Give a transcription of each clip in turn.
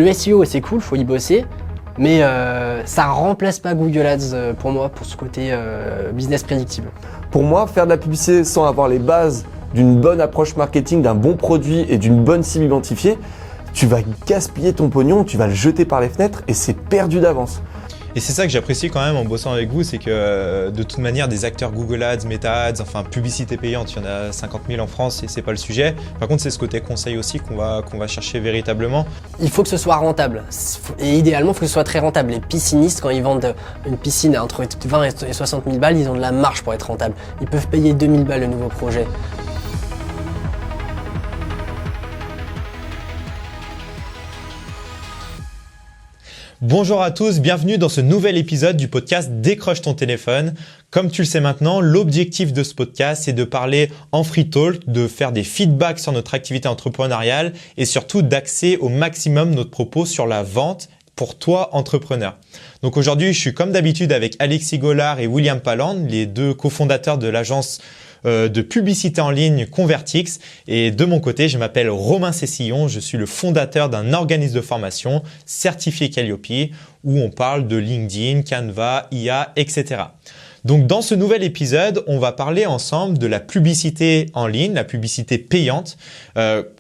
Le SEO, c'est cool, faut y bosser, mais ça remplace pas Google Ads pour moi, pour ce côté business prédictible. Pour moi, faire de la publicité sans avoir les bases d'une bonne approche marketing, d'un bon produit et d'une bonne cible identifiée, tu vas gaspiller ton pognon, tu vas le jeter par les fenêtres et c'est perdu d'avance. Et c'est ça que j'apprécie quand même en bossant avec vous, c'est que de toute manière des acteurs Google Ads, Meta Ads, enfin publicité payante, il y en a 50 000 en France et c'est pas le sujet. Par contre c'est ce côté conseil aussi qu'on va chercher véritablement. Il faut que ce soit rentable et idéalement il faut que ce soit très rentable. Les piscinistes quand ils vendent une piscine à entre 20 et 60 000 balles, ils ont de la marge pour être rentable. Ils peuvent payer 2000 balles le nouveau projet. Bonjour à tous, bienvenue dans ce nouvel épisode du podcast Décroche ton téléphone. Comme tu le sais maintenant, l'objectif de ce podcast, c'est de parler en free talk, de faire des feedbacks sur notre activité entrepreneuriale et surtout d'axer au maximum notre propos sur la vente pour toi, entrepreneur. Donc aujourd'hui, je suis comme d'habitude avec Alexis Gollard et William Palland, les deux cofondateurs de l'agence de publicité en ligne Convertix. Et de mon côté, je m'appelle Romain Cessillon, je suis le fondateur d'un organisme de formation certifié Calliope où on parle de LinkedIn, Canva, IA, etc. Donc dans ce nouvel épisode, on va parler ensemble de la publicité en ligne, la publicité payante.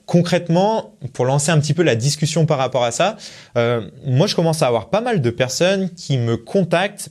Concrètement, pour lancer un petit peu la discussion par rapport à ça, moi je commence à avoir pas mal de personnes qui me contactent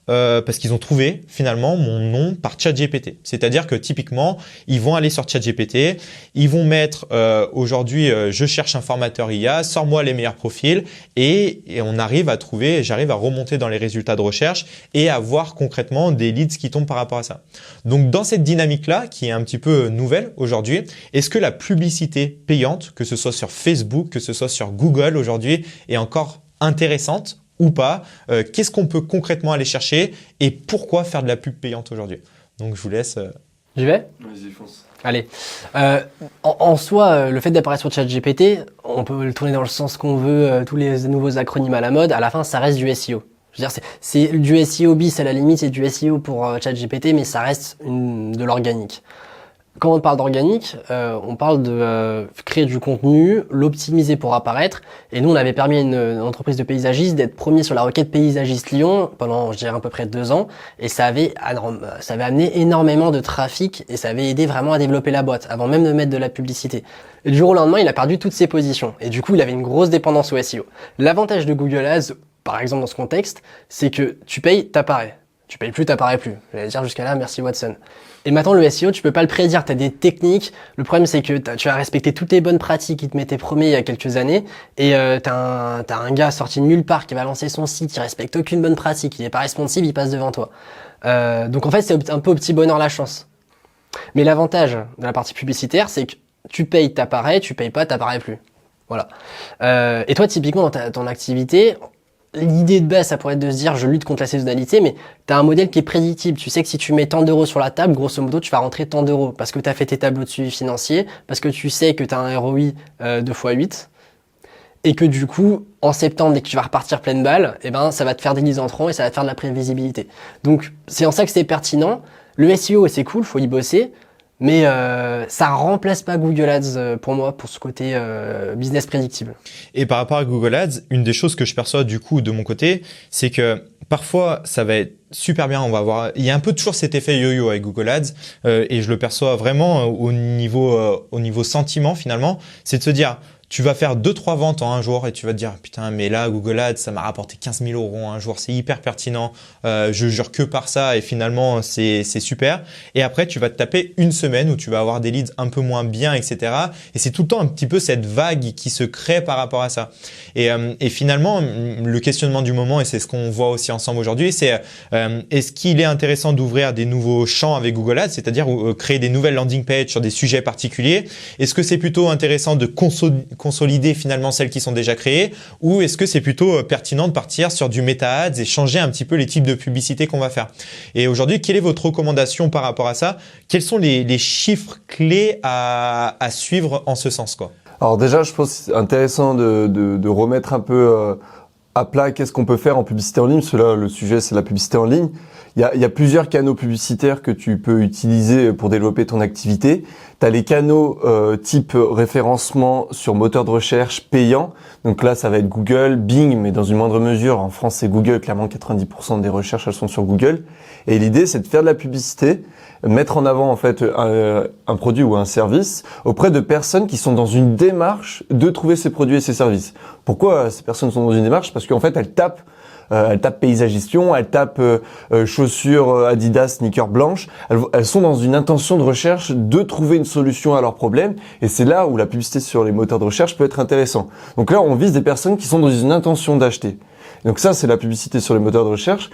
parce qu'ils ont trouvé finalement mon nom par ChatGPT. C'est-à-dire que typiquement, ils vont aller sur ChatGPT, ils vont mettre aujourd'hui je cherche un formateur IA, sors-moi les meilleurs profils et on arrive à trouver, j'arrive à remonter dans les résultats de recherche et à voir concrètement des leads qui tombent par rapport à ça. Donc dans cette dynamique-là, qui est un petit peu nouvelle aujourd'hui, est-ce que la publicité payante, que ce soit sur Facebook, que ce soit sur Google aujourd'hui, est encore intéressante ou pas? Qu'est-ce qu'on peut concrètement aller chercher et pourquoi faire de la pub payante aujourd'hui? Donc je vous laisse. J'y vais ? Vas-y, fonce. Allez. En soi, le fait d'apparaître sur ChatGPT, on peut le tourner dans le sens qu'on veut, tous les nouveaux acronymes à la mode, à la fin ça reste du SEO. Je veux dire, c'est du SEO bis à la limite, c'est du SEO pour ChatGPT, mais ça reste de l'organique. Quand on parle d'organique, on parle de créer du contenu, l'optimiser pour apparaître. Et nous, on avait permis à une entreprise de paysagistes d'être premier sur la requête paysagiste Lyon pendant, je dirais, à peu près 2 ans. Et ça avait amené énormément de trafic et ça avait aidé vraiment à développer la boîte avant même de mettre de la publicité. Et du jour au lendemain, il a perdu toutes ses positions. Et du coup, il avait une grosse dépendance au SEO. L'avantage de Google Ads, par exemple dans ce contexte, c'est que tu payes, t'apparais. Tu payes plus, t'apparais plus. J'allais dire jusqu'à là, merci Watson. Et maintenant, le SEO, tu peux pas le prédire. T'as des techniques. Le problème, c'est que tu as respecté toutes les bonnes pratiques qui te m'étaient promis il y a quelques années. Et t'as un gars sorti de nulle part qui va lancer son site, il respecte aucune bonne pratique, il est pas responsive, il passe devant toi. Donc en fait, c'est un peu au petit bonheur la chance. Mais l'avantage de la partie publicitaire, c'est que tu payes, t'apparais, tu payes pas, t'apparais plus. Voilà. Et toi, typiquement, dans ton activité, l'idée de base, ça pourrait être de se dire je lutte contre la saisonnalité, mais tu as un modèle qui est prédictible. Tu sais que si tu mets tant d'euros sur la table, grosso modo, tu vas rentrer tant d'euros parce que tu as fait tes tableaux de suivi financier, parce que tu sais que tu as un ROI de x8 et que du coup, en septembre, dès que tu vas repartir pleine balle, eh ben, ça va te faire des leads entrants et ça va te faire de la prévisibilité. Donc, c'est en ça que c'est pertinent. Le SEO, c'est cool, faut y bosser. Mais ça remplace pas Google Ads pour moi, pour ce côté business prédictible. Et par rapport à Google Ads, une des choses que je perçois du coup de mon côté, c'est que parfois ça va être super bien, on va voir, il y a un peu toujours cet effet yo-yo avec Google Ads et je le perçois vraiment au niveau sentiment finalement, c'est de se dire tu vas faire 2-3 ventes en un jour et tu vas te dire putain mais là Google Ads ça m'a rapporté 15 000 € en un jour, c'est hyper pertinent, je jure que par ça et finalement c'est super. Et après tu vas te taper une semaine où tu vas avoir des leads un peu moins bien, etc. Et c'est tout le temps un petit peu cette vague qui se crée par rapport à ça. Et finalement le questionnement du moment, et c'est ce qu'on voit aussi ensemble aujourd'hui, c'est est-ce qu'il est intéressant d'ouvrir des nouveaux champs avec Google Ads, c'est-à-dire créer des nouvelles landing pages sur des sujets particuliers? Est-ce que c'est plutôt intéressant de consolider finalement celles qui sont déjà créées, ou est-ce que c'est plutôt pertinent de partir sur du Meta Ads et changer un petit peu les types de publicité qu'on va faire? Et aujourd'hui, quelle est votre recommandation par rapport à ça? Quels sont les chiffres clés à suivre en ce sens, quoi? Alors déjà, je pense que c'est intéressant de remettre un peu à plat qu'est-ce qu'on peut faire en publicité en ligne, parce que là, le sujet, c'est la publicité en ligne. Il y a plusieurs canaux publicitaires que tu peux utiliser pour développer ton activité. Tu as les canaux type référencement sur moteur de recherche payant. Donc là, ça va être Google, Bing, mais dans une moindre mesure. En France, c'est Google. Clairement, 90% des recherches, elles sont sur Google. Et l'idée, c'est de faire de la publicité, mettre en avant en fait un produit ou un service auprès de personnes qui sont dans une démarche de trouver ces produits et ces services. Pourquoi ces personnes sont dans une démarche? Parce qu'en fait, elles tapent paysagistion, elles tapent chaussures Adidas, sneakers blanches. Elles sont dans une intention de recherche de trouver une solution à leurs problèmes. Et c'est là où la publicité sur les moteurs de recherche peut être intéressant. Donc là, on vise des personnes qui sont dans une intention d'acheter. Donc ça, c'est la publicité sur les moteurs de recherche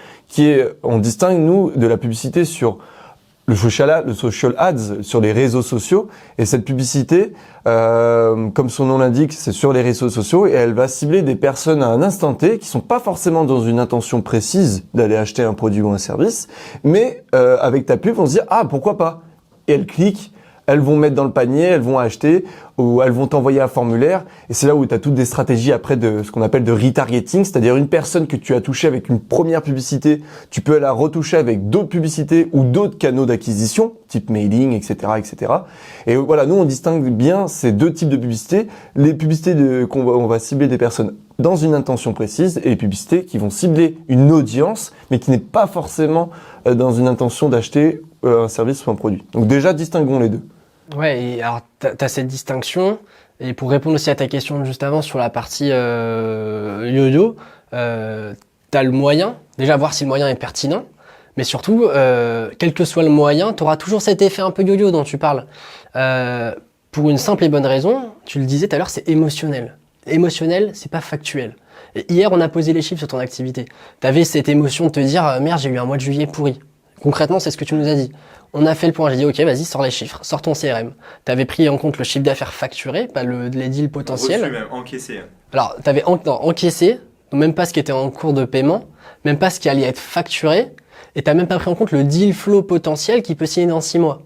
on distingue, nous, de la publicité sur le social ads sur les réseaux sociaux. Et cette publicité, comme son nom l'indique, c'est sur les réseaux sociaux et elle va cibler des personnes à un instant T qui sont pas forcément dans une intention précise d'aller acheter un produit ou un service, mais avec ta pub, vont se dire « Ah, pourquoi pas ?» Et elles cliquent, elles vont mettre dans le panier, elles vont acheter ou elles vont t'envoyer un formulaire. Et c'est là où tu as toutes des stratégies après de ce qu'on appelle de retargeting, c'est-à-dire une personne que tu as touchée avec une première publicité, tu peux la retoucher avec d'autres publicités ou d'autres canaux d'acquisition, type mailing, etc., etc. Et voilà, nous on distingue bien ces deux types de publicités. Les publicités on va cibler des personnes dans une intention précise et les publicités qui vont cibler une audience, mais qui n'est pas forcément dans une intention d'acheter un service ou un produit. Donc déjà, distinguons les deux. Ouais, et alors t'as cette distinction, et pour répondre aussi à ta question juste avant sur la partie yo-yo, t'as le moyen, déjà voir si le moyen est pertinent, mais surtout, quel que soit le moyen, t'auras toujours cet effet un peu yo-yo dont tu parles. Pour une simple et bonne raison, tu le disais tout à l'heure, c'est émotionnel. Émotionnel, c'est pas factuel. Et hier, on a posé les chiffres sur ton activité. T'avais cette émotion de te dire, merde, j'ai eu un mois de juillet pourri. Concrètement, c'est ce que tu nous as dit. On a fait le point, j'ai dit ok, vas-y, sors les chiffres, sors ton CRM. Tu avais pris en compte le chiffre d'affaires facturé, pas les deals potentiels. Reçu même, encaissé. Alors, tu avais encaissé, même pas ce qui était en cours de paiement, même pas ce qui allait être facturé, et tu n'as même pas pris en compte le deal flow potentiel qui peut signer dans 6 mois.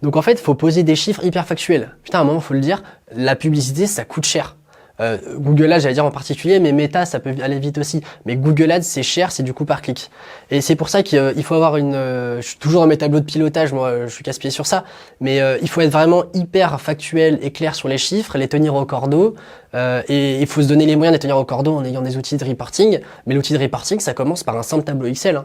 Donc en fait, il faut poser des chiffres hyper factuels. Putain, à un moment, il faut le dire, la publicité, ça coûte cher. Google Ads, j'allais dire en particulier, mais Meta, ça peut aller vite aussi. Mais Google Ads, c'est cher, c'est du coût par clic. Et c'est pour ça qu'il faut avoir je suis toujours dans mes tableaux de pilotage, moi, je suis casse-pied sur ça. Mais il faut être vraiment hyper factuel et clair sur les chiffres, les tenir au cordeau. Et il faut se donner les moyens de les tenir au cordeau en ayant des outils de reporting. Mais l'outil de reporting, ça commence par un simple tableau Excel.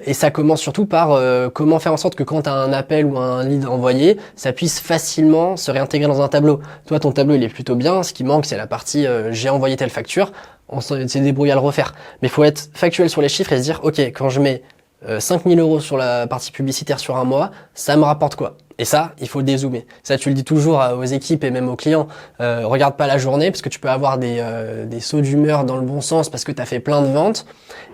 Et ça commence surtout par comment faire en sorte que quand tu as un appel ou un lead envoyé, ça puisse facilement se réintégrer dans un tableau. Toi, ton tableau, il est plutôt bien. Ce qui manque, c'est la partie j'ai envoyé telle facture. On s'est débrouillé à le refaire. Mais il faut être factuel sur les chiffres et se dire, OK, quand je mets 5 000 € sur la partie publicitaire sur un mois, ça me rapporte quoi? Et ça, il faut dézoomer. Ça, tu le dis toujours aux équipes et même aux clients. Regarde pas la journée parce que tu peux avoir des sauts d'humeur dans le bon sens parce que tu as fait plein de ventes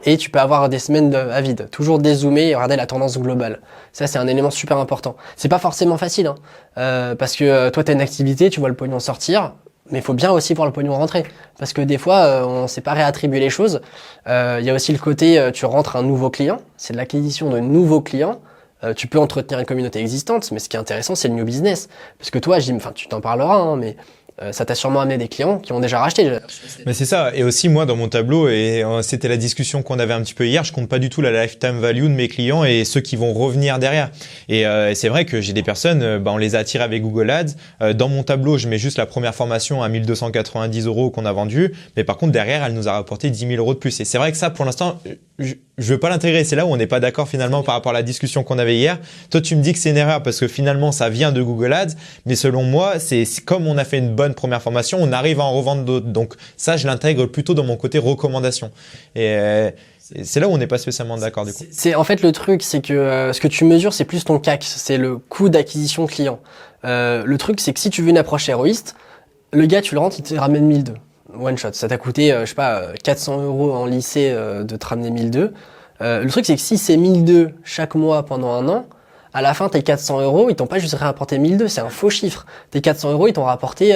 et tu peux avoir des semaines à vide. Toujours dézoomer et regarder la tendance globale. Ça, c'est un élément super important. C'est pas forcément facile, parce que toi, tu as une activité, tu vois le pognon sortir. Mais il faut bien aussi voir le pognon rentrer. Parce que des fois, on ne sait pas réattribuer les choses. Il y a aussi le côté, tu rentres un nouveau client. C'est de l'acquisition de nouveaux clients. Tu peux entretenir une communauté existante, mais ce qui est intéressant, c'est le new business. Parce que toi, tu t'en parleras, mais ça t'a sûrement amené des clients qui ont déjà racheté. Mais c'est ça. Et aussi, moi, dans mon tableau, et c'était la discussion qu'on avait un petit peu hier, je compte pas du tout la lifetime value de mes clients et ceux qui vont revenir derrière. Et c'est vrai que j'ai des personnes, on les a attirés avec Google Ads. Dans mon tableau, je mets juste la première formation à 1 290 € qu'on a vendu. Mais par contre, derrière, elle nous a rapporté 10 000 € de plus. Et c'est vrai que ça, pour l'instant, je veux pas l'intégrer. C'est là où on n'est pas d'accord finalement par rapport à la discussion qu'on avait hier. Toi, tu me dis que c'est une erreur parce que finalement, ça vient de Google Ads. Mais selon moi, c'est comme on a fait une bonne première formation, on arrive à en revendre d'autres. Donc ça, je l'intègre plutôt dans mon côté recommandation. Et c'est là où on n'est pas spécialement d'accord du coup. C'est en fait le truc, c'est que ce que tu mesures, c'est plus ton CAC, c'est le coût d'acquisition client. Le truc, c'est que si tu veux une approche héroïste, le gars, tu le rentres, il te ramène 1 200. One shot. Ça t'a coûté, 400 € en lycée de te ramener 1 200. Le truc, c'est que si c'est 1 200 chaque mois pendant un an, à la fin, tes 400 €, ils t'ont pas juste rapporté 1 200, c'est un faux chiffre. Tes 400 €, ils t'ont rapporté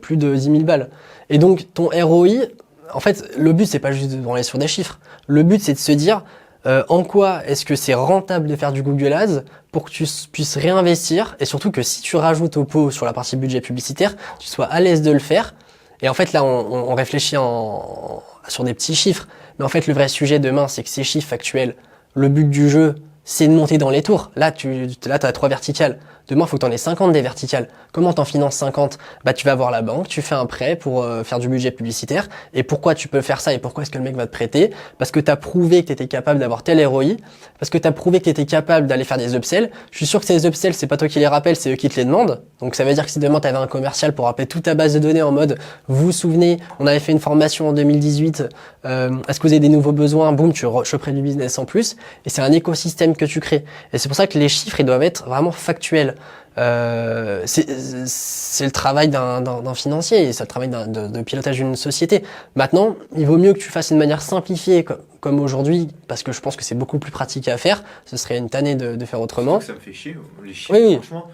plus de 10 000 balles. Et donc, ton ROI, en fait, le but, c'est pas juste de branler sur des chiffres. Le but, c'est de se dire, en quoi est-ce que c'est rentable de faire du Google Ads pour que tu puisses réinvestir et surtout que si tu rajoutes au pot sur la partie budget publicitaire, tu sois à l'aise de le faire. Et en fait, là, on réfléchit sur des petits chiffres. Mais en fait, le vrai sujet demain, c'est que ces chiffres factuels, le but du jeu, c'est de monter dans les tours. Là, t'as 3 verticales. Demain, il faut que tu en aies 50 des verticales. Comment t'en finances 50? Bah, tu vas voir la banque, tu fais un prêt pour faire du budget publicitaire. Et pourquoi tu peux faire ça et pourquoi est-ce que le mec va te prêter? Parce que tu as prouvé que tu étais capable d'avoir tel ROI, parce que tu as prouvé que tu étais capable d'aller faire des upsells. Je suis sûr que ces upsells, c'est pas toi qui les rappelles, c'est eux qui te les demandent. Donc ça veut dire que si demain tu avais un commercial pour rappeler toute ta base de données en mode, vous vous souvenez, on avait fait une formation en 2018, est-ce que vous avez des nouveaux besoins? Boum, tu choperais du business en plus. Et c'est un écosystème que tu crées. Et c'est pour ça que les chiffres, ils doivent être vraiment factuels. C'est le travail d'un financier, et c'est le travail de pilotage d'une société. Maintenant, il vaut mieux que tu fasses une manière simplifiée comme aujourd'hui, parce que je pense que c'est beaucoup plus pratique à faire. Ce serait une tannée de faire autrement. Ça me fait chier, les chiffres, Oui. franchement.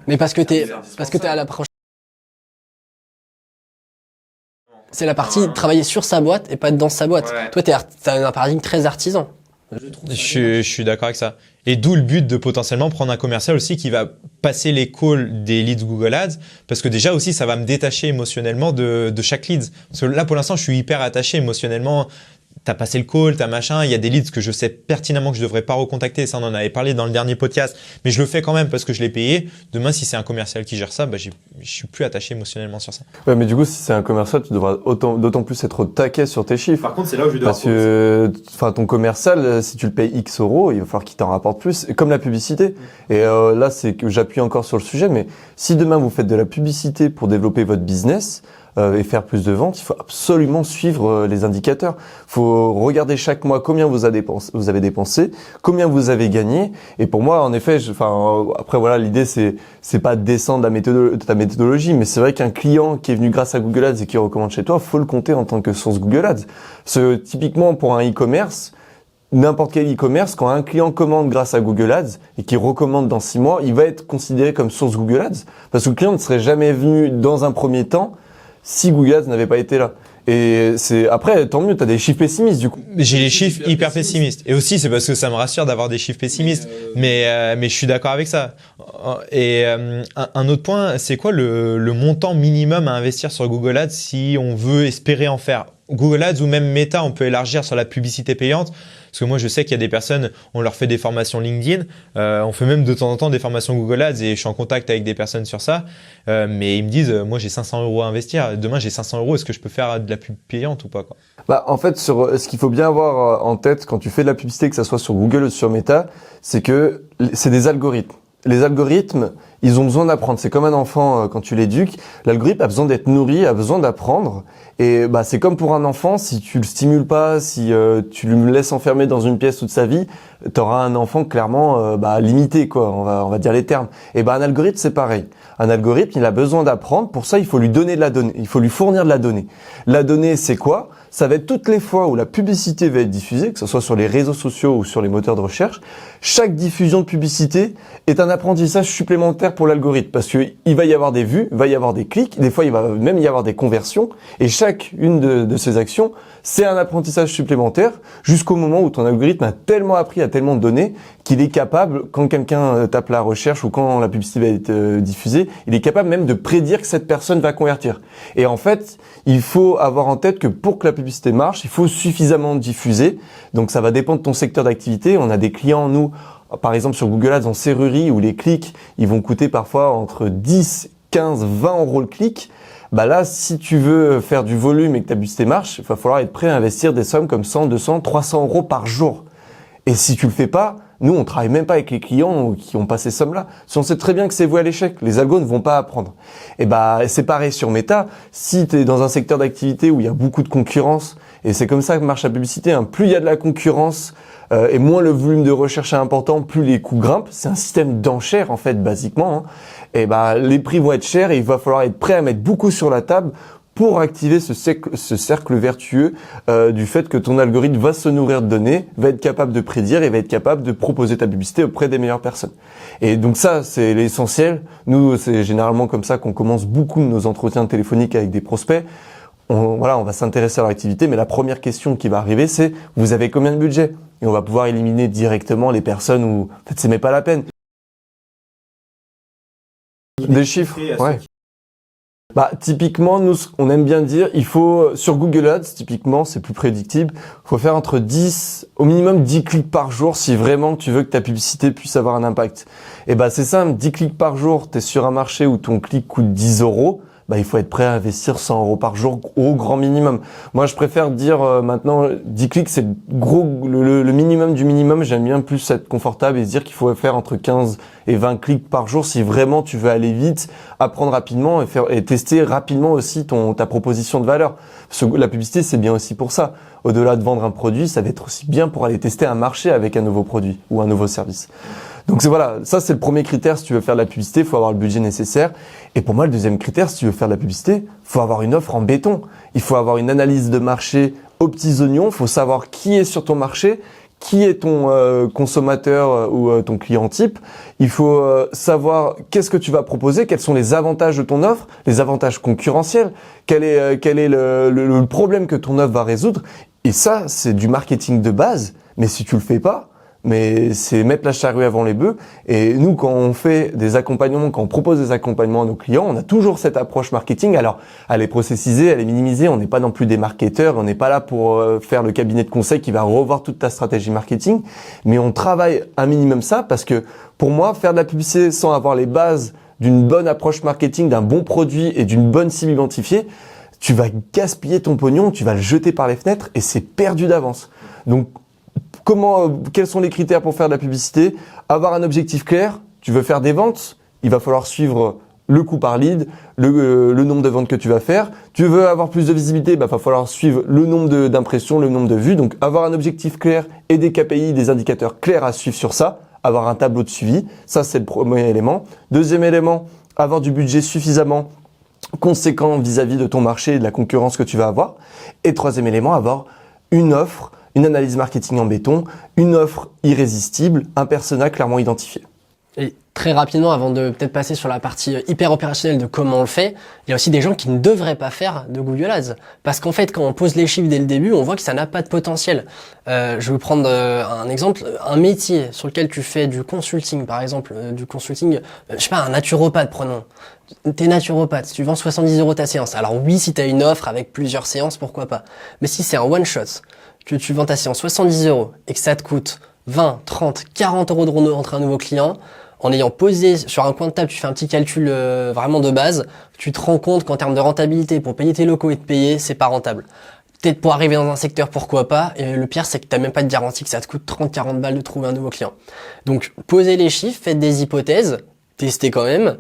Mais parce que t'es à l'approche. C'est la partie travailler sur sa boîte et pas être dans sa boîte. Ouais. Toi, t'as un paradigme très artisan. Je suis d'accord avec ça. Et d'où le but de potentiellement prendre un commercial aussi qui va passer les calls des leads Google Ads, parce que déjà aussi ça va me détacher émotionnellement de chaque lead. Parce que là pour l'instant je suis hyper attaché émotionnellement. T'as passé le call, t'as machin, il y a des leads que je sais pertinemment que je devrais pas recontacter, ça on en avait parlé dans le dernier podcast, mais je le fais quand même parce que je l'ai payé. Demain si c'est un commercial qui gère ça, bah je suis plus attaché émotionnellement sur ça. Ouais, mais du coup, si c'est un commercial, tu devras d'autant plus être au taquet sur tes chiffres. Par contre, c'est là où je dois Parce que, enfin, ton commercial, si tu le payes X euros, il va falloir qu'il t'en rapporte plus. Comme la publicité. Et là, c'est que j'appuie encore sur le sujet, mais si demain vous faites de la publicité pour développer votre business, et faire plus de ventes, il faut absolument suivre les indicateurs. Il faut regarder chaque mois combien vous avez dépensé, combien vous avez gagné. Et pour moi, en effet, après voilà, l'idée c'est pas de descendre ta méthodologie, mais c'est vrai qu'un client qui est venu grâce à Google Ads et qui recommande chez toi, faut le compter en tant que source Google Ads. Typiquement pour un e-commerce, n'importe quel e-commerce, quand un client commande grâce à Google Ads et qui recommande dans 6 mois, il va être considéré comme source Google Ads parce que le client ne serait jamais venu dans un premier temps si Google Ads n'avait pas été là. Et après, tant mieux, t'as des chiffres pessimistes, du coup. J'ai les chiffres hyper pessimistes. Et aussi, c'est parce que ça me rassure d'avoir des chiffres pessimistes. Mais je suis d'accord avec ça. Et un autre point, c'est quoi le montant minimum à investir sur Google Ads si on veut espérer en faire? Google Ads ou même Meta, on peut élargir sur la publicité payante. Parce que moi, je sais qu'il y a des personnes, on leur fait des formations LinkedIn. On fait même de temps en temps des formations Google Ads et je suis en contact avec des personnes sur ça. Mais ils me disent, moi, j'ai 500 euros à investir. Demain, j'ai 500 euros. Est-ce que je peux faire de la pub payante ou pas, quoi? Bah, en fait, ce qu'il faut bien avoir en tête quand tu fais de la publicité, que ça soit sur Google ou sur Meta, c'est que c'est des algorithmes. Les algorithmes, ils ont besoin d'apprendre. C'est comme un enfant quand tu l'éduques. L'algorithme a besoin d'être nourri, a besoin d'apprendre. Et bah c'est comme pour un enfant, si tu le stimules pas, si tu le laisses enfermer dans une pièce toute sa vie, t'auras un enfant clairement limité, quoi. On va dire les termes. Et un algorithme c'est pareil. Un algorithme, il a besoin d'apprendre. Pour ça, il faut lui donner de la donnée. Il faut lui fournir de la donnée. La donnée, c'est quoi? Ça va être toutes les fois où la publicité va être diffusée, que ce soit sur les réseaux sociaux ou sur les moteurs de recherche. Chaque diffusion de publicité est un apprentissage supplémentaire pour l'algorithme parce que il va y avoir des vues, il va y avoir des clics, des fois il va même y avoir des conversions et chacune de ces actions, c'est un apprentissage supplémentaire jusqu'au moment où ton algorithme a tellement appris, a tellement de données qu'il est capable, quand quelqu'un tape la recherche ou quand la publicité va être diffusée, il est capable même de prédire que cette personne va convertir. Et en fait, il faut avoir en tête que pour que la publicité marche, il faut suffisamment diffuser. Donc ça va dépendre de ton secteur d'activité. On a des clients, nous, par exemple sur Google Ads en serrurerie, où les clics, ils vont coûter parfois entre 10, 15, 20 euros le clic. Bah là, si tu veux faire du volume et que ta publicité marche, il va falloir être prêt à investir des sommes comme 100, 200, 300 euros par jour. Et si tu le fais pas, nous, on travaille même pas avec les clients qui ont pas ces sommes-là. Si on sait très bien que c'est voué à l'échec, les algos ne vont pas apprendre. Et c'est pareil sur Meta. Si tu es dans un secteur d'activité où il y a beaucoup de concurrence, et c'est comme ça que marche la publicité, hein, plus il y a de la concurrence et moins le volume de recherche est important, plus les coûts grimpent. C'est un système d'enchères en fait, basiquement. Hein. Et les prix vont être chers et il va falloir être prêt à mettre beaucoup sur la table pour activer ce cercle vertueux du fait que ton algorithme va se nourrir de données, va être capable de prédire et va être capable de proposer ta publicité auprès des meilleures personnes. Et donc ça, c'est l'essentiel. Nous, c'est généralement comme ça qu'on commence beaucoup de nos entretiens téléphoniques avec des prospects. On va s'intéresser à leur activité, mais la première question qui va arriver, c'est « Vous avez combien de budget ?» Et on va pouvoir éliminer directement les personnes où en fait, c'est même pas la peine. Des chiffres, ouais. Typiquement, nous, on aime bien dire, il faut, sur Google Ads, typiquement, c'est plus prédictible, il faut faire au minimum 10 clics par jour si vraiment tu veux que ta publicité puisse avoir un impact. Et c'est simple, 10 clics par jour, tu es sur un marché où ton clic coûte 10 euros, il faut être prêt à investir 100 euros par jour au grand minimum. Moi, je préfère dire maintenant 10 clics, c'est le minimum du minimum. J'aime bien plus être confortable et se dire qu'il faut faire entre 15 et 20 clics par jour si vraiment tu veux aller vite, apprendre rapidement et tester rapidement aussi ta proposition de valeur. Parce que la publicité, c'est bien aussi pour ça. Au-delà de vendre un produit, ça va être aussi bien pour aller tester un marché avec un nouveau produit ou un nouveau service. Donc ça c'est le premier critère si tu veux faire de la publicité, il faut avoir le budget nécessaire. Et pour moi le deuxième critère, si tu veux faire de la publicité, il faut avoir une offre en béton. Il faut avoir une analyse de marché aux petits oignons, il faut savoir qui est sur ton marché, qui est ton consommateur ou ton client type. Il faut savoir qu'est-ce que tu vas proposer, quels sont les avantages de ton offre, les avantages concurrentiels, quel est le problème que ton offre va résoudre. Et ça, c'est du marketing de base, mais si tu le fais pas, mais c'est mettre la charrue avant les bœufs. Et nous, quand on fait des accompagnements, quand on propose des accompagnements à nos clients, on a toujours cette approche marketing. Alors, elle est processisée, elle est minimisée. On n'est pas non plus des marketeurs. On n'est pas là pour faire le cabinet de conseil qui va revoir toute ta stratégie marketing. Mais on travaille un minimum ça parce que pour moi, faire de la publicité sans avoir les bases d'une bonne approche marketing, d'un bon produit et d'une bonne cible identifiée, tu vas gaspiller ton pognon, tu vas le jeter par les fenêtres et c'est perdu d'avance. Donc, quels sont les critères pour faire de la publicité? Avoir un objectif clair. Tu veux faire des ventes, il va falloir suivre le coût par lead, le nombre de ventes que tu vas faire. Tu veux avoir plus de visibilité, va falloir suivre le nombre d'impressions, le nombre de vues. Donc avoir un objectif clair et des KPI, des indicateurs clairs à suivre sur ça. Avoir un tableau de suivi, ça c'est le premier élément. Deuxième élément, avoir du budget suffisamment conséquent vis-à-vis de ton marché et de la concurrence que tu vas avoir. Et troisième élément, avoir une offre, une analyse marketing en béton, une offre irrésistible, un persona clairement identifié. Et très rapidement, avant de peut-être passer sur la partie hyper opérationnelle de comment on le fait, il y a aussi des gens qui ne devraient pas faire de Google Ads. Parce qu'en fait, quand on pose les chiffres dès le début, on voit que ça n'a pas de potentiel. Je vais vous prendre un exemple. Un métier sur lequel tu fais du consulting, par exemple, un naturopathe, prenons. T'es naturopathe, tu vends 70 euros ta séance. Alors oui, si t'as une offre avec plusieurs séances, pourquoi pas. Mais si c'est un one-shot, que tu vends ta séance 70 euros et que ça te coûte 20, 30, 40 euros de rentrer un nouveau client, en ayant posé sur un coin de table, tu fais un petit calcul vraiment de base, tu te rends compte qu'en termes de rentabilité, pour payer tes locaux et te payer, c'est pas rentable. Peut-être pour arriver dans un secteur, pourquoi pas. Et le pire, c'est que t'as même pas de garantie que ça te coûte 30, 40 balles de trouver un nouveau client. Donc, posez les chiffres, faites des hypothèses, testez quand même,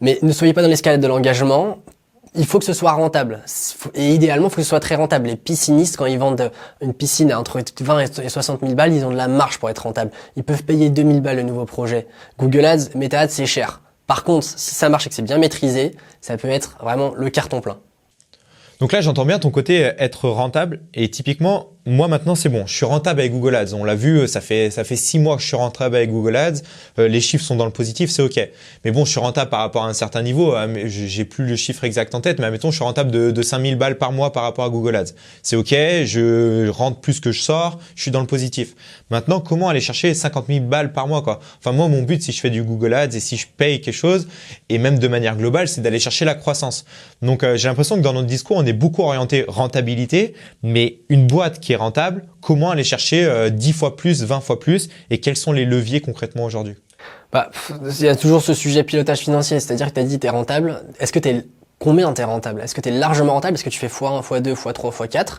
mais ne soyez pas dans l'escalade de l'engagement. Il faut que ce soit rentable. Et idéalement, il faut que ce soit très rentable. Les piscinistes, quand ils vendent une piscine à entre 20 et 60 000 balles, ils ont de la marge pour être rentable. Ils peuvent payer 2000 balles le nouveau projet. Google Ads, Meta Ads, c'est cher. Par contre, si ça marche et que c'est bien maîtrisé, ça peut être vraiment le carton plein. Donc là, j'entends bien ton côté être rentable et typiquement, moi maintenant c'est bon, je suis rentable avec Google Ads. On l'a vu, ça fait 6 mois que je suis rentable avec Google Ads. Les chiffres sont dans le positif, c'est ok. Mais bon, je suis rentable par rapport à un certain niveau. J'ai plus le chiffre exact en tête, mais admettons, je suis rentable de 5000 balles par mois par rapport à Google Ads. C'est ok, je rentre plus que je sors, je suis dans le positif. Maintenant, comment aller chercher 50 000 balles par mois, quoi? Enfin, moi, mon but, si je fais du Google Ads et si je paye quelque chose, et même de manière globale, c'est d'aller chercher la croissance. Donc, j'ai l'impression que dans notre discours, on est beaucoup orienté rentabilité, mais une boîte qui est rentable, comment aller chercher 10 fois plus, 20 fois plus et quels sont les leviers concrètement aujourd'hui? Il y a toujours ce sujet pilotage financier, c'est-à-dire que tu as dit tu es rentable. Combien t'es rentable? Est-ce que tu es largement rentable? Est-ce que tu fais x1, x2, x3, x4,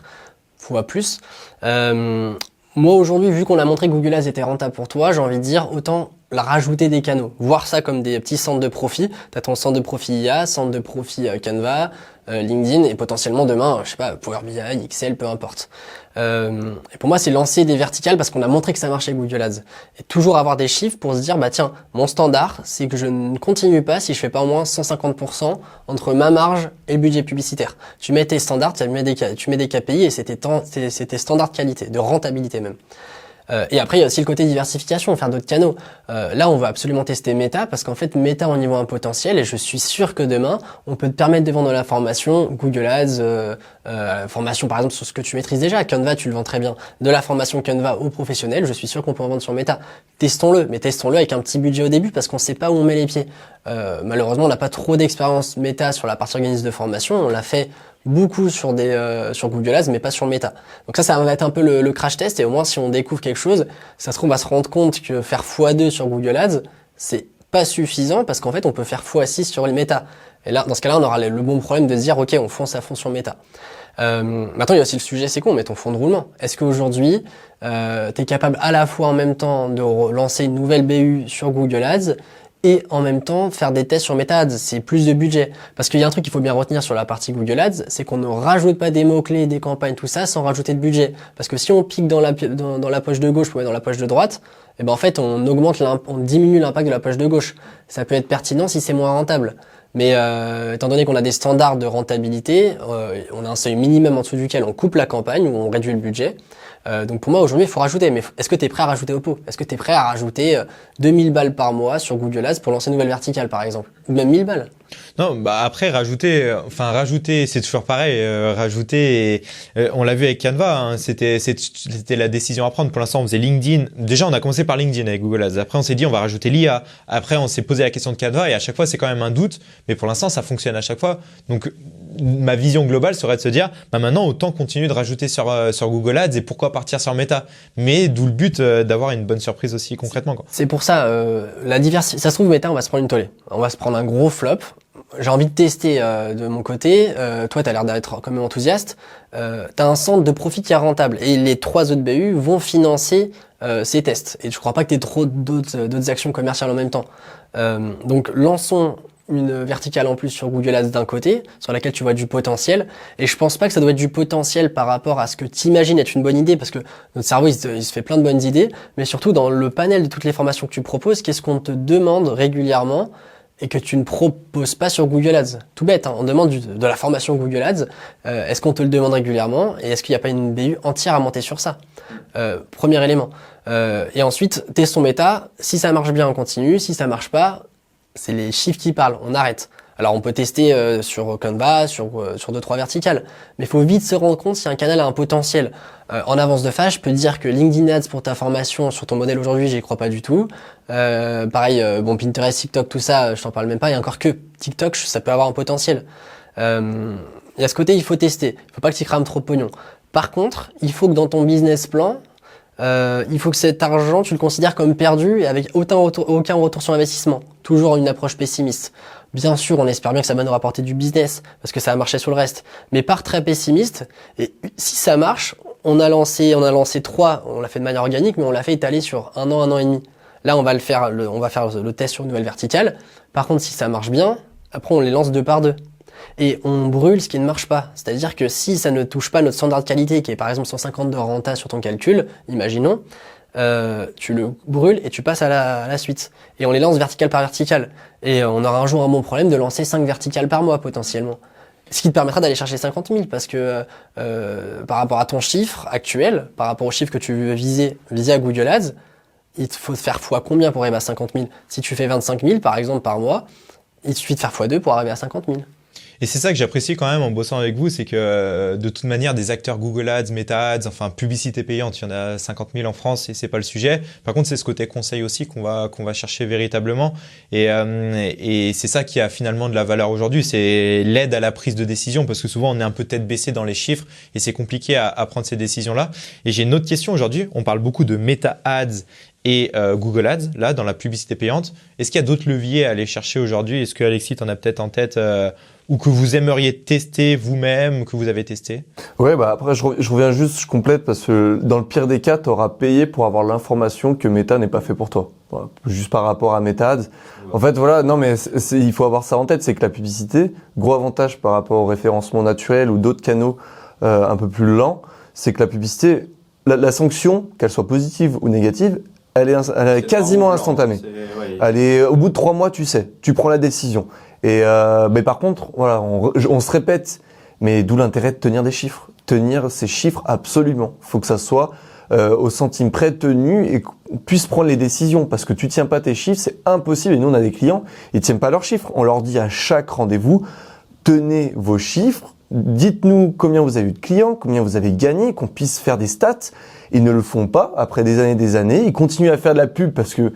fois plus? Moi aujourd'hui, vu qu'on a montré que Google Ads était rentable pour toi, j'ai envie de dire autant la rajouter des canaux, voir ça comme des petits centres de profit. Tu as ton centre de profit IA, centre de profit Canva, LinkedIn et potentiellement demain, Power BI, Excel, peu importe. Et pour moi, c'est lancer des verticales parce qu'on a montré que ça marchait avec Google Ads. Et toujours avoir des chiffres pour se dire, tiens, mon standard, c'est que je ne continue pas si je fais pas au moins 150% entre ma marge et le budget publicitaire. Tu mets tes standards, tu mets des KPI et c'était standard de qualité, de rentabilité même. Et après, il y a aussi le côté diversification, faire d'autres canaux. Là, on va absolument tester Meta parce qu'en fait, Meta, on y voit un potentiel et je suis sûr que demain, on peut te permettre de vendre de la formation, Google Ads, formation par exemple sur ce que tu maîtrises déjà. Canva, tu le vends très bien. De la formation Canva aux professionnels, je suis sûr qu'on peut en vendre sur Meta. Testons-le, mais testons-le avec un petit budget au début parce qu'on sait pas où on met les pieds. Malheureusement, on n'a pas trop d'expérience Meta sur la partie organisme de formation. On l'a fait beaucoup sur sur Google Ads, mais pas sur Meta. Donc ça va être un peu le crash test, et au moins si on découvre quelque chose, ça se trouve, on va se rendre compte que faire x2 sur Google Ads, c'est pas suffisant parce qu'en fait, on peut faire x6 sur les Meta. Et là, dans ce cas-là, on aura le bon problème de se dire, ok, on fonce à fond sur Meta. Maintenant, il y a aussi le sujet, c'est con, mais ton fond de roulement. Est-ce qu'aujourd'hui, tu es capable à la fois en même temps de lancer une nouvelle BU sur Google Ads et en même temps faire des tests sur Meta Ads? C'est plus de budget. Parce qu'il y a un truc qu'il faut bien retenir sur la partie Google Ads, c'est qu'on ne rajoute pas des mots-clés, des campagnes, tout ça, sans rajouter de budget. Parce que si on pique dans la poche de gauche pour mettre dans la poche de droite, et ben en fait on diminue l'impact de la poche de gauche. Ça peut être pertinent si c'est moins rentable. Mais étant donné qu'on a des standards de rentabilité, on a un seuil minimum en dessous duquel on coupe la campagne ou on réduit le budget. Donc pour moi aujourd'hui il faut rajouter, mais est-ce que tu es prêt à rajouter au pot? Est-ce que tu es prêt à rajouter 2000 balles par mois sur Google Ads pour lancer une nouvelle verticale par exemple? Ou même 1000 balles? Non, bah après rajouter, c'est toujours pareil. Rajouter, on l'a vu avec Canva, hein, c'était la décision à prendre. Pour l'instant, on faisait LinkedIn. Déjà, on a commencé par LinkedIn avec Google Ads. Après, on s'est dit on va rajouter l'IA. Après, on s'est posé la question de Canva et à chaque fois, c'est quand même un doute. Mais pour l'instant, ça fonctionne à chaque fois. Donc, ma vision globale serait de se dire, bah maintenant, autant continuer de rajouter sur Google Ads et pourquoi partir sur Meta. Mais d'où le but d'avoir une bonne surprise aussi concrètement, quoi. C'est pour ça, la diversité. Ça se trouve Meta, on va se prendre une tollée. On va se prendre un gros flop. J'ai envie de tester de mon côté. Toi, tu as l'air d'être quand même enthousiaste. Tu as un centre de profit qui est rentable et les 3 autres BU vont financer ces tests. Et je crois pas que tu aies trop d'autres actions commerciales en même temps. Donc, lançons une verticale en plus sur Google Ads d'un côté, sur laquelle tu vois du potentiel. Et je pense pas que ça doit être du potentiel par rapport à ce que tu imagines être une bonne idée, parce que notre cerveau, il se fait plein de bonnes idées, mais surtout dans le panel de toutes les formations que tu proposes, qu'est-ce qu'on te demande régulièrement et que tu ne proposes pas sur Google Ads. Tout bête, hein, on demande de la formation Google Ads. Est-ce qu'on te le demande régulièrement et est-ce qu'il n'y a pas une BU entière à monter sur ça? Premier élément. Et ensuite, testons Meta. Si ça marche bien, on continue. Si ça marche pas, c'est les chiffres qui parlent. On arrête. Alors on peut tester sur Canva, sur 2-3 verticales, mais il faut vite se rendre compte si un canal a un potentiel. En avance de phase, je peux te dire que LinkedIn Ads pour ta formation sur ton modèle aujourd'hui, j'y crois pas du tout. Pareil, Pinterest, TikTok, tout ça, je t'en parle même pas. Et encore que TikTok, ça peut avoir un potentiel. Il y a ce côté, il faut tester. Il faut pas que tu crames trop de pognon. Par contre, il faut que dans ton business plan, il faut que cet argent, tu le considères comme perdu et avec aucun retour sur investissement. Toujours une approche pessimiste. Bien sûr, on espère bien que ça va nous rapporter du business parce que ça a marché sur le reste. Mais part très pessimiste. Et si ça marche, on a lancé 3, on l'a fait de manière organique, mais on l'a fait étaler sur 1 an et demi. Là, on va faire le test sur une nouvelle verticale. Par contre, si ça marche bien, après on les lance 2 par 2. Et on brûle ce qui ne marche pas. C'est-à-dire que si ça ne touche pas notre standard de qualité, qui est par exemple 150 de renta sur ton calcul, imaginons, tu le brûles et tu passes à la suite. Et on les lance verticale par verticale. Et on aura un jour un bon problème de lancer 5 verticales par mois potentiellement. Ce qui te permettra d'aller chercher 50 000 parce que par rapport à ton chiffre actuel, par rapport au chiffre que tu veux viser à Google Ads, il te faut faire fois combien pour arriver à 50 000? Si tu fais 25 000 par exemple par mois, il suffit de faire fois 2 pour arriver à 50 000. Et c'est ça que j'apprécie quand même en bossant avec vous, c'est que de toute manière, des acteurs Google Ads, Meta Ads, enfin publicité payante, il y en a 50 000 en France et c'est pas le sujet. Par contre, c'est ce côté conseil aussi qu'on va chercher véritablement. Et c'est ça qui a finalement de la valeur aujourd'hui, c'est l'aide à la prise de décision, parce que souvent on est un peu tête baissée dans les chiffres et c'est compliqué à prendre ces décisions-là. Et j'ai une autre question aujourd'hui. On parle beaucoup de Meta Ads et Google Ads, là, dans la publicité payante. Est-ce qu'il y a d'autres leviers à aller chercher aujourd'hui? Est-ce que Alexis, t'en as peut-être en tête ou que vous aimeriez tester vous-même, que vous avez testé? Ouais, bah après, je reviens juste, je complète, parce que dans le pire des cas, tu auras payé pour avoir l'information que Meta n'est pas fait pour toi. Voilà, juste par rapport à Meta Ads. En fait, voilà, non, mais il faut avoir ça en tête, c'est que la publicité, gros avantage par rapport au référencement naturel ou d'autres canaux un peu plus lents, c'est que la publicité, la sanction, qu'elle soit positive ou négative, elle est quasiment instantanée. Elle est, au bout de 3 mois, tu sais, tu prends la décision. Et mais par contre, voilà, on se répète, mais d'où l'intérêt de tenir des chiffres, tenir ces chiffres absolument. Faut que ça soit au centime près tenu et puissent prendre les décisions. Parce que tu tiens pas tes chiffres, c'est impossible. Et nous, on a des clients, ils tiennent pas leurs chiffres. On leur dit à chaque rendez-vous, tenez vos chiffres, dites-nous combien vous avez eu de clients, combien vous avez gagné, qu'on puisse faire des stats. Ils ne le font pas après des années. Ils continuent à faire de la pub parce que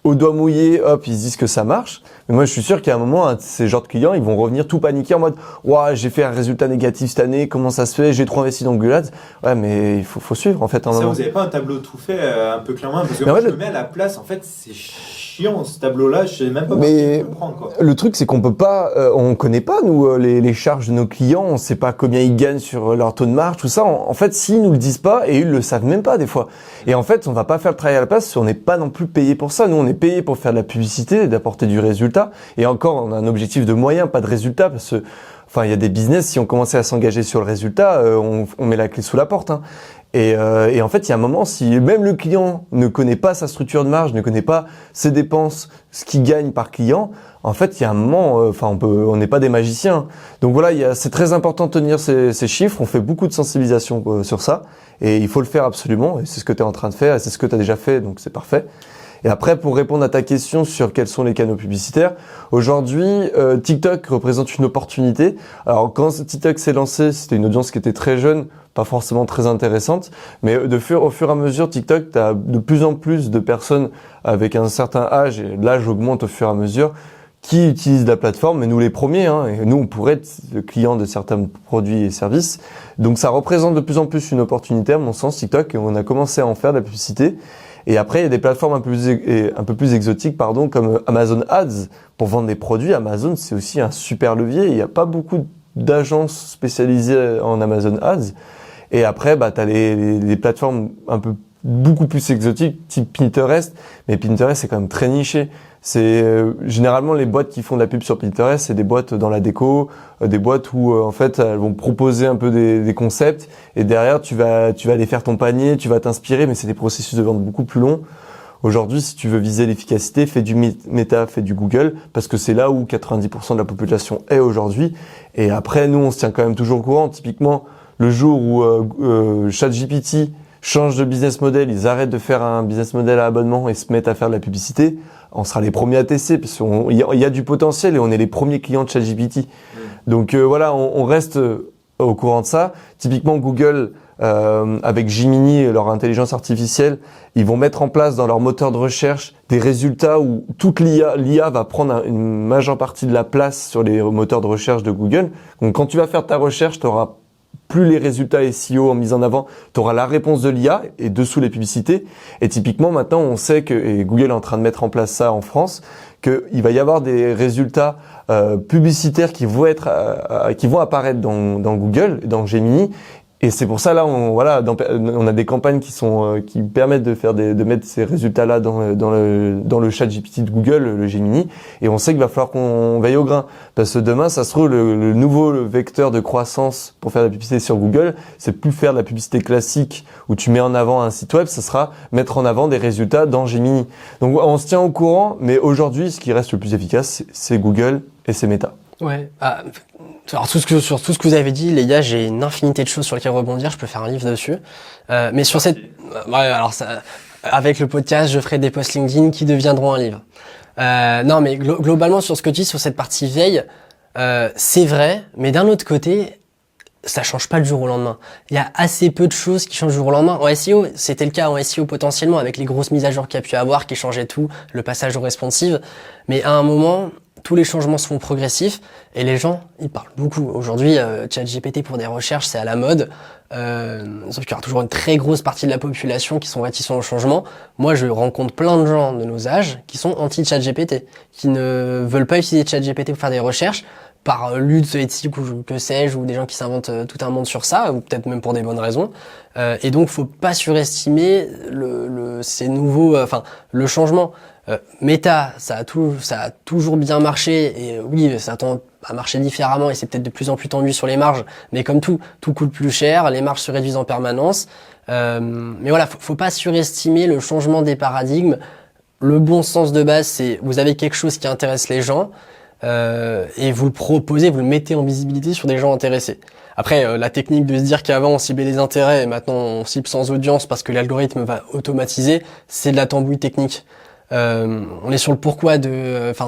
au doigt mouillé, hop, ils se disent que ça marche. Mais moi, je suis sûr qu'à un moment, ces genres de clients, ils vont revenir tout paniquer en mode « Ouah, j'ai fait un résultat négatif cette année, comment ça se fait? J'ai trop investi dans Google Ads. » Ouais, mais il faut suivre, en fait. Ça, vous n'avez pas un tableau tout fait, un peu clé en main? Parce que moi, je me mets à la place, en fait, c'est chiant, ce tableau-là, je sais même pas comment le prendre, quoi. Le truc, c'est qu'on peut pas, on connaît pas, nous, les charges de nos clients, on sait pas combien ils gagnent sur leur taux de marge, tout ça. En fait, s'ils nous le disent pas, et ils le savent même pas, des fois. Et en fait, on va pas faire le travail à la place si on n'est pas non plus payé pour ça. Nous, on est payé pour faire de la publicité, d'apporter du résultat. Et encore, on a un objectif de moyens, pas de résultat, parce que, enfin, il y a des business, si on commençait à s'engager sur le résultat, on met la clé sous la porte, hein. Et en fait, il y a un moment, si même le client ne connaît pas sa structure de marge, ne connaît pas ses dépenses, ce qu'il gagne par client, en fait, il y a un moment, on n'est pas des magiciens. Donc voilà, c'est très important de tenir ces chiffres. On fait beaucoup de sensibilisation sur ça, et il faut le faire absolument. Et c'est ce que tu es en train de faire, et c'est ce que tu as déjà fait, donc c'est parfait. Et après, pour répondre à ta question sur quels sont les canaux publicitaires, aujourd'hui, TikTok représente une opportunité. Alors, quand TikTok s'est lancé, c'était une audience qui était très jeune, pas forcément très intéressante, mais au fur et à mesure, TikTok, tu as de plus en plus de personnes avec un certain âge, et l'âge augmente au fur et à mesure, qui utilisent la plateforme, mais nous les premiers, hein, et nous on pourrait être le client de certains produits et services. Donc ça représente de plus en plus une opportunité, à mon sens, TikTok, et on a commencé à en faire de la publicité. Et après, il y a des plateformes un peu plus exotiques, comme Amazon Ads, pour vendre des produits. Amazon, c'est aussi un super levier. Il n'y a pas beaucoup d'agences spécialisées en Amazon Ads. Et après, t'as les plateformes beaucoup plus exotiques, type Pinterest. Mais Pinterest, c'est quand même très niché. C'est généralement les boîtes qui font de la pub sur Pinterest, c'est des boîtes dans la déco, des boîtes où en fait elles vont proposer un peu des concepts et derrière tu vas aller faire ton panier, tu vas t'inspirer, mais c'est des processus de vente beaucoup plus longs. Aujourd'hui, si tu veux viser l'efficacité, fais du Meta, fais du Google, parce que c'est là où 90% de la population est aujourd'hui. Et après, nous, on se tient quand même toujours au courant. Typiquement, le jour où ChatGPT change de business model, ils arrêtent de faire un business model à abonnement et se mettent à faire de la publicité, on sera les premiers à tester, parce qu'il y a du potentiel et on est les premiers clients de ChatGPT. Donc voilà, on reste au courant de ça. Typiquement, Google, avec Gemini et leur intelligence artificielle, ils vont mettre en place dans leur moteur de recherche des résultats où toute l'IA va prendre une majeure partie de la place sur les moteurs de recherche de Google. Donc quand tu vas faire ta recherche, tu auras plus les résultats SEO en mise en avant, tu auras la réponse de l'IA et dessous les publicités. Et typiquement, maintenant, on sait que, et Google est en train de mettre en place ça en France, qu'il va y avoir des résultats publicitaires qui vont apparaître dans Google, dans Gemini. Et c'est pour ça là, on a des campagnes qui permettent de mettre ces résultats-là dans le chat GPT de Google, le Gemini. Et on sait qu'il va falloir qu'on veille au grain, parce que demain, ça se trouve le nouveau vecteur de croissance pour faire de la publicité sur Google, c'est plus faire de la publicité classique où tu mets en avant un site web, ça sera mettre en avant des résultats dans Gemini. Donc on se tient au courant, mais aujourd'hui, ce qui reste le plus efficace, c'est Google et c'est Meta. Ouais. Alors sur tout ce que vous avez dit, les gars, j'ai une infinité de choses sur lesquelles rebondir. Je peux faire un livre dessus. Mais sur avec le podcast, je ferai des posts LinkedIn qui deviendront un livre. Non, mais globalement sur ce que tu dis sur cette partie veille, c'est vrai. Mais d'un autre côté, ça change pas du jour au lendemain. Il y a assez peu de choses qui changent du jour au lendemain. En SEO, c'était le cas en SEO potentiellement avec les grosses mises à jour qu'il y a pu avoir, qui changeaient tout, le passage au responsive. Mais à un moment, tous les changements se font progressifs et les gens, ils parlent beaucoup. Aujourd'hui, ChatGPT pour des recherches, c'est à la mode. Sauf qu'il y aura toujours une très grosse partie de la population qui sont réticents au changement. Moi, je rencontre plein de gens de nos âges qui sont anti-ChatGPT, qui ne veulent pas utiliser ChatGPT pour faire des recherches par lutte éthique ou que sais-je, ou des gens qui s'inventent tout un monde sur ça, ou peut-être même pour des bonnes raisons. Et donc, faut pas surestimer ces nouveaux, le changement. Meta, ça a toujours bien marché, et oui, ça tend à marcher différemment, et c'est peut-être de plus en plus tendu sur les marges, mais comme tout coûte plus cher, les marges se réduisent en permanence. Mais voilà, faut pas surestimer le changement des paradigmes. Le bon sens de base, c'est vous avez quelque chose qui intéresse les gens, et vous le proposez, vous le mettez en visibilité sur des gens intéressés. Après, la technique de se dire qu'avant on ciblait des intérêts et maintenant on cible sans audience parce que l'algorithme va automatiser, c'est de la tambouille technique. On est sur le pourquoi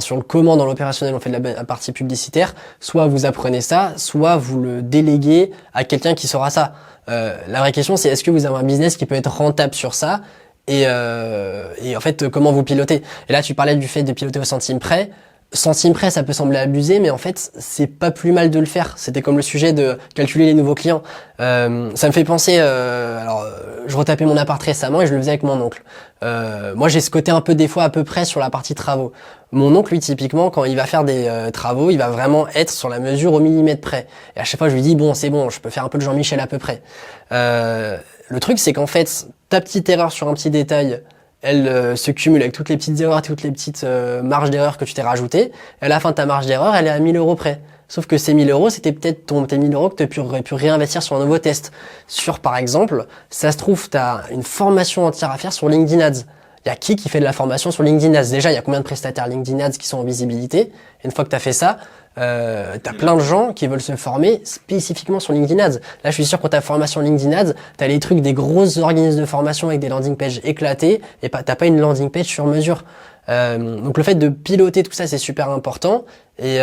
sur le comment dans l'opérationnel on fait de la partie publicitaire. Soit vous apprenez ça, soit vous le déléguez à quelqu'un qui saura ça. La vraie question c'est est-ce que vous avez un business qui peut être rentable sur ça et en fait comment vous pilotez. Et là tu parlais du fait de piloter au centime près. Centime près, ça peut sembler abusé, mais en fait, c'est pas plus mal de le faire. C'était comme le sujet de calculer les nouveaux clients. Ça me fait penser, je retapais mon appart récemment et je le faisais avec mon oncle. Moi, j'ai ce côté un peu des fois à peu près sur la partie travaux. Mon oncle, lui, typiquement, quand il va faire des travaux, il va vraiment être sur la mesure au millimètre près. Et à chaque fois, je lui dis, bon, c'est bon, je peux faire un peu de Jean-Michel à peu près. Le truc, c'est qu'en fait, ta petite erreur sur un petit détail, elle se cumule avec toutes les petites erreurs, toutes les petites marges d'erreur que tu t'es rajoutées. Et à la fin, ta marge d'erreur, elle est à 1000 euros près. Sauf que ces 1000 euros, c'était peut-être tes 1000 euros que tu aurais pu réinvestir sur un nouveau test. Sur, par exemple, ça se trouve, tu as une formation entière à faire sur LinkedIn Ads. Il y a qui fait de la formation sur LinkedIn Ads? Déjà, il y a combien de prestataires LinkedIn Ads qui sont en visibilité? Et une fois que tu as fait ça, t'as plein de gens qui veulent se former spécifiquement sur LinkedIn Ads. Là, je suis sûr que ta formation LinkedIn Ads, t'as les trucs des grosses organismes de formation avec des landing pages éclatés et t'as pas une landing page sur mesure. Donc le fait de piloter tout ça, c'est super important. Et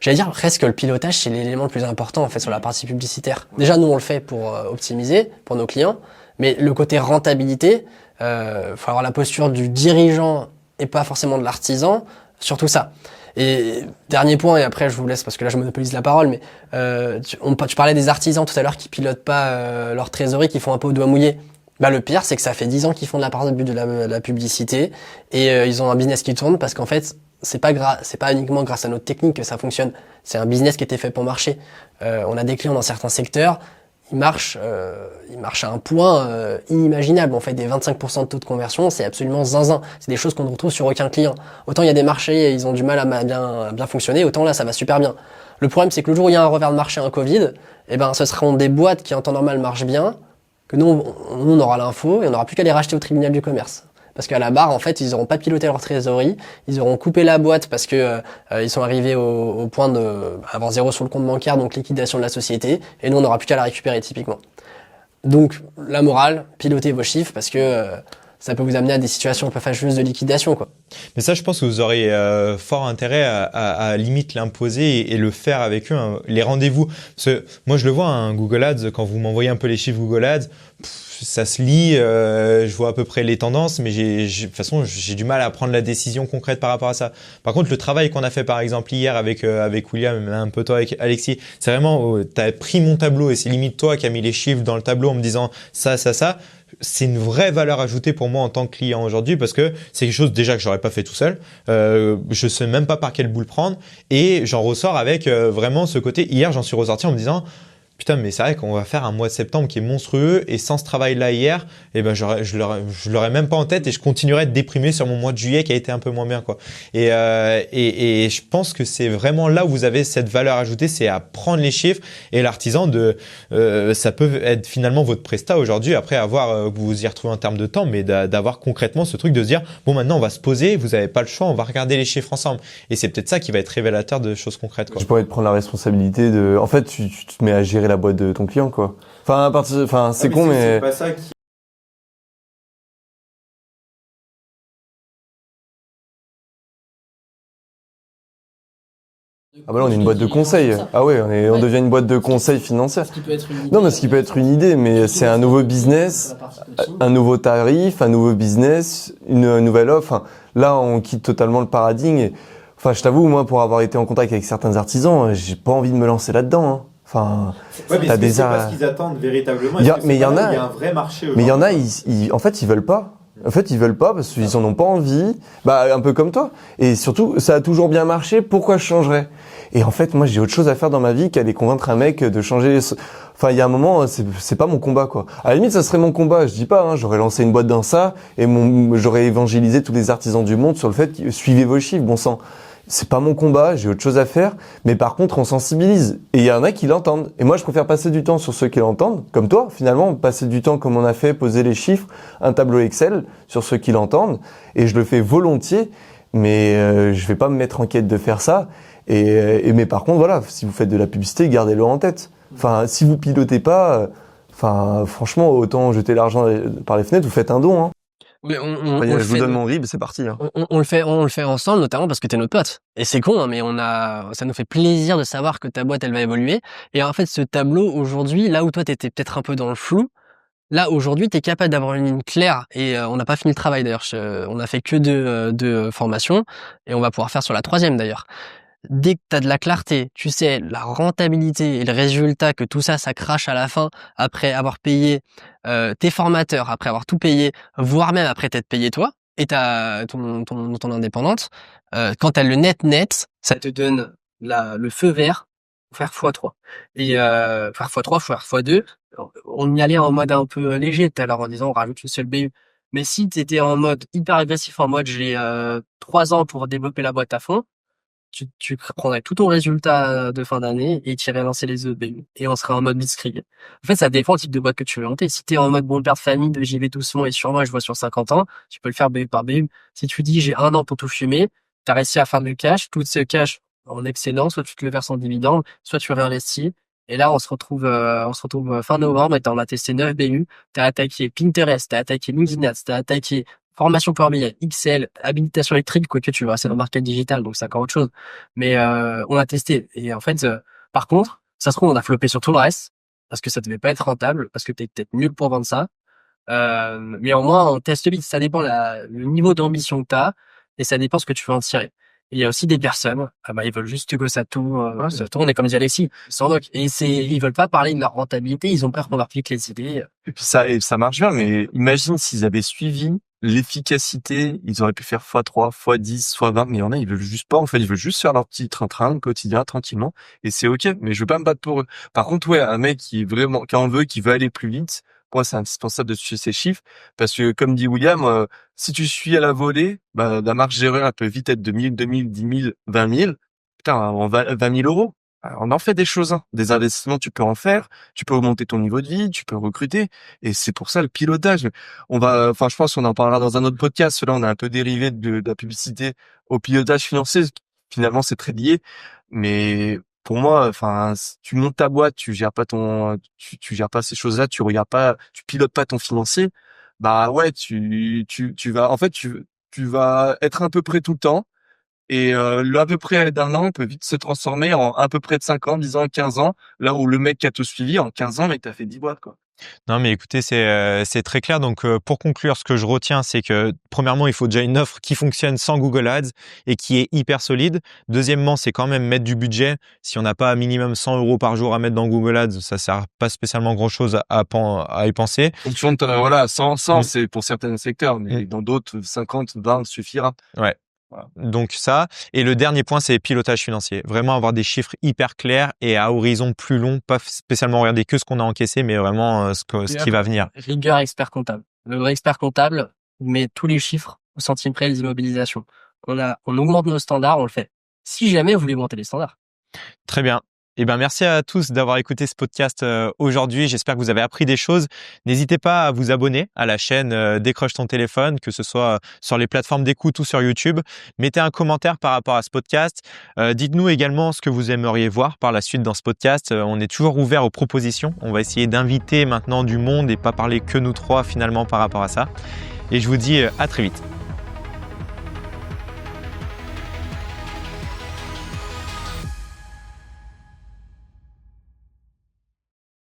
j'allais dire presque que le pilotage, c'est l'élément le plus important en fait sur la partie publicitaire. Déjà, nous on le fait pour optimiser pour nos clients, mais le côté rentabilité, faut avoir la posture du dirigeant et pas forcément de l'artisan sur tout ça. Et dernier point, et après je vous laisse parce que là je monopolise la parole, mais tu parlais des artisans tout à l'heure qui pilotent pas leur trésorerie, qui font un peu au doigt mouillé. Bah le pire, c'est que ça fait 10 ans qu'ils font de la publicité et ils ont un business qui tourne parce qu'en fait c'est pas uniquement grâce à notre technique que ça fonctionne. C'est un business qui était fait pour marcher. On a des clients dans certains secteurs. Il marche à un point inimaginable. On fait des 25% de taux de conversion, c'est absolument zinzin. C'est des choses qu'on ne retrouve sur aucun client. Autant il y a des marchés, ils ont du mal à bien fonctionner, autant là ça va super bien. Le problème c'est que le jour où il y a un revers de marché, un Covid, ce seront des boîtes qui en temps normal marchent bien, que nous on aura l'info et on n'aura plus qu'à les racheter au tribunal du commerce. Parce qu'à la barre, en fait, ils auront pas piloté leur trésorerie, ils auront coupé la boîte parce que ils sont arrivés au point d'avoir zéro sur le compte bancaire, donc liquidation de la société, et nous on n'aura plus qu'à la récupérer typiquement. Donc la morale, pilotez vos chiffres parce que ça peut vous amener à des situations un peu fâcheuses de liquidation, quoi. Mais ça, je pense que vous aurez fort intérêt à limite l'imposer et le faire avec eux, hein, les rendez-vous. Parce que moi, je le vois, hein, Google Ads, quand vous m'envoyez un peu les chiffres Google Ads, ça se lit, je vois à peu près les tendances, mais de toute façon, j'ai du mal à prendre la décision concrète par rapport à ça. Par contre, le travail qu'on a fait, par exemple, hier avec William, un peu toi avec Alexis, c'est vraiment, t'as pris mon tableau et c'est limite toi qui as mis les chiffres dans le tableau en me disant ça. C'est une vraie valeur ajoutée pour moi en tant que client aujourd'hui parce que c'est quelque chose déjà que j'aurais pas fait tout seul. Je sais même pas par quel bout le prendre et j'en ressors avec vraiment ce côté. Hier, j'en suis ressorti en me disant putain, mais c'est vrai qu'on va faire un mois de septembre qui est monstrueux et sans ce travail-là hier, je l'aurais même pas en tête et je continuerais de déprimer sur mon mois de juillet qui a été un peu moins bien, quoi. Et je pense que c'est vraiment là où vous avez cette valeur ajoutée, c'est à prendre les chiffres et l'artisan ça peut être finalement votre prestat aujourd'hui après avoir que vous vous y retrouvez en termes de temps, mais d'avoir concrètement ce truc de se dire bon maintenant on va se poser, vous avez pas le choix, on va regarder les chiffres ensemble et c'est peut-être ça qui va être révélateur de choses concrètes, quoi. Je pourrais te prendre la responsabilité en fait tu te mets à gérer la boîte de ton client, quoi. C'est con, mais c'est pas ça qui... Ah bah là, on est une boîte de conseil. Ah ouais, on devient une boîte de conseil financière. Non, mais ce qui peut être une idée, mais c'est un nouveau business, un nouveau tarif, un nouveau business, une nouvelle offre. Enfin, là, on quitte totalement le paradigme. Enfin, je t'avoue, moi, pour avoir été en contact avec certains artisans, j'ai pas envie de me lancer là-dedans, hein. Enfin, ouais, mais c'est parce qu'ils attendent véritablement. Il y a un vrai marché. Mais il y en a, en fait, ils veulent pas. En fait, ils veulent pas parce qu'ils en ont pas envie. Bah, un peu comme toi. Et surtout, ça a toujours bien marché. Pourquoi je changerais? Et en fait, moi, j'ai autre chose à faire dans ma vie qu'aller convaincre un mec de changer. Enfin, il y a un moment, c'est pas mon combat, quoi. À la limite, ça serait mon combat. Je dis pas, hein, j'aurais lancé une boîte dans ça et j'aurais évangélisé tous les artisans du monde sur le fait que suivez vos chiffres, bon sang. C'est pas mon combat, j'ai autre chose à faire, mais par contre on sensibilise. Et il y en a qui l'entendent. Et moi je préfère passer du temps sur ceux qui l'entendent, comme toi finalement, passer du temps comme on a fait, poser les chiffres, un tableau Excel sur ceux qui l'entendent, et je le fais volontiers, mais je vais pas me mettre en quête de faire ça. Mais par contre voilà, si vous faites de la publicité, gardez-le en tête. Enfin, si vous pilotez pas, franchement, autant jeter l'argent par les fenêtres, vous faites un don. Hein. Mais Je vous donne mon RIB, c'est parti. Hein. On le fait ensemble, notamment parce que t'es notre pote. Et c'est con, hein, mais ça nous fait plaisir de savoir que ta boîte, elle va évoluer. Et en fait, ce tableau, aujourd'hui, là où toi, t'étais peut-être un peu dans le flou, là, aujourd'hui, t'es capable d'avoir une ligne claire. Et on n'a pas fini le travail, d'ailleurs. On a fait que deux formations. Et on va pouvoir faire sur la 3e, d'ailleurs. Dès que tu as de la clarté, tu sais la rentabilité et le résultat que tout ça crache à la fin après avoir payé tes formateurs, après avoir tout payé, voire même après t'être payé toi et ton indépendante, quand tu as le net, ça te donne le feu vert pour faire x3. Et faire x3, faire x2, on y allait en mode un peu léger tout à l'heure en disant on rajoute une seule BU. Mais si tu étais en mode hyper agressif, en mode j'ai 3 ans pour développer la boîte à fond, tu prendrais tout ton résultat de fin d'année et tu irais lancer les autres BU. Et on serait en mode blitzkrieg. En fait, ça dépend du type de boîte que tu veux monter. Si t'es en mode bon père de famille, de j'y vais doucement et sur moi, je vois sur 50 ans, tu peux le faire BU par BU. Si tu dis j'ai 1 an pour tout fumer, t'as réussi à faire du cash, tout ce cash en excédent, soit tu te le verses en dividende, soit tu réinvestis. Et là, on se retrouve fin novembre et t'en as testé 9 BU. T'as attaqué Pinterest, t'as attaqué LinkedIn Ads, t'as attaqué formation Power BI, XL, habilitation électrique, quoique tu vois, c'est dans le market digital, donc c'est encore autre chose. Mais on a testé. Et en fait, par contre, ça se trouve, on a floppé sur tout le reste, parce que ça devait pas être rentable, parce que t'es peut-être nul pour vendre ça. Mais au moins, on teste vite. Ça dépend le niveau d'ambition que t'as, et ça dépend ce que tu veux en tirer. Et il y a aussi des personnes, ils veulent juste que ça tourne, on est comme dit Alexis, sans doc. Et ils veulent pas parler de leur rentabilité, ils ont peur qu'on leur pique les idées. Et puis ça marche bien, mais imagine s'ils avaient suivi l'efficacité, ils auraient pu faire x3, x10, x20, mais il y en a, ils veulent juste pas, en fait, ils veulent juste faire leur petit train-train quotidien, tranquillement, et c'est ok, mais je veux pas me battre pour eux. Par contre, ouais, un mec qui en veut, qui veut aller plus vite, pour moi, c'est indispensable de suivre ses chiffres, parce que, comme dit William, si tu suis à la volée, la marge d'erreur, elle peut vite être de 1000, 2000, 10 000, 20 000. Putain, 20 000 euros. On en fait des choses, hein. Des investissements, tu peux en faire, tu peux augmenter ton niveau de vie, tu peux recruter, et c'est pour ça le pilotage. Je pense qu'on en parlera dans un autre podcast. Là, on a un peu dérivé de la publicité au pilotage financier. Finalement, c'est très lié, mais pour moi, si tu montes ta boîte, tu gères pas tu gères pas ces choses-là, tu pilotes pas ton financier. Ouais, tu vas, en fait, tu vas être à peu près tout le temps. Et à peu près d'1 an peut vite se transformer en à peu près de 5 ans, 10 ans, 15 ans, là où le mec qui a tout suivi en 15 ans, mec, t'as fait 10 boîtes, quoi. Non, mais écoutez, c'est très clair. Donc, pour conclure, ce que je retiens, c'est que premièrement, il faut déjà une offre qui fonctionne sans Google Ads et qui est hyper solide. Deuxièmement, c'est quand même mettre du budget. Si on n'a pas un minimum 100 € par jour à mettre dans Google Ads, ça sert pas spécialement grand chose à y penser. Fonction de, 100, c'est pour certains secteurs, mais dans d'autres, 50, 20 suffira. Ouais. Voilà. Donc ça, et le dernier point, c'est pilotage financier. Vraiment avoir des chiffres hyper clairs et à horizon plus long, pas spécialement regarder que ce qu'on a encaissé, mais vraiment ce qui va venir. Rigueur expert comptable. Le vrai expert comptable met tous les chiffres au centime près, les immobilisations. On augmente nos standards, on le fait. Si jamais vous voulez monter les standards. Très bien. Eh ben, merci à tous d'avoir écouté ce podcast aujourd'hui. J'espère que vous avez appris des choses. N'hésitez pas à vous abonner à la chaîne Décroche ton téléphone, que ce soit sur les plateformes d'écoute ou sur YouTube. Mettez un commentaire par rapport à ce podcast. Dites-nous également ce que vous aimeriez voir par la suite dans ce podcast. On est toujours ouvert aux propositions. On va essayer d'inviter maintenant du monde et pas parler que nous trois finalement par rapport à ça. Et je vous dis à très vite.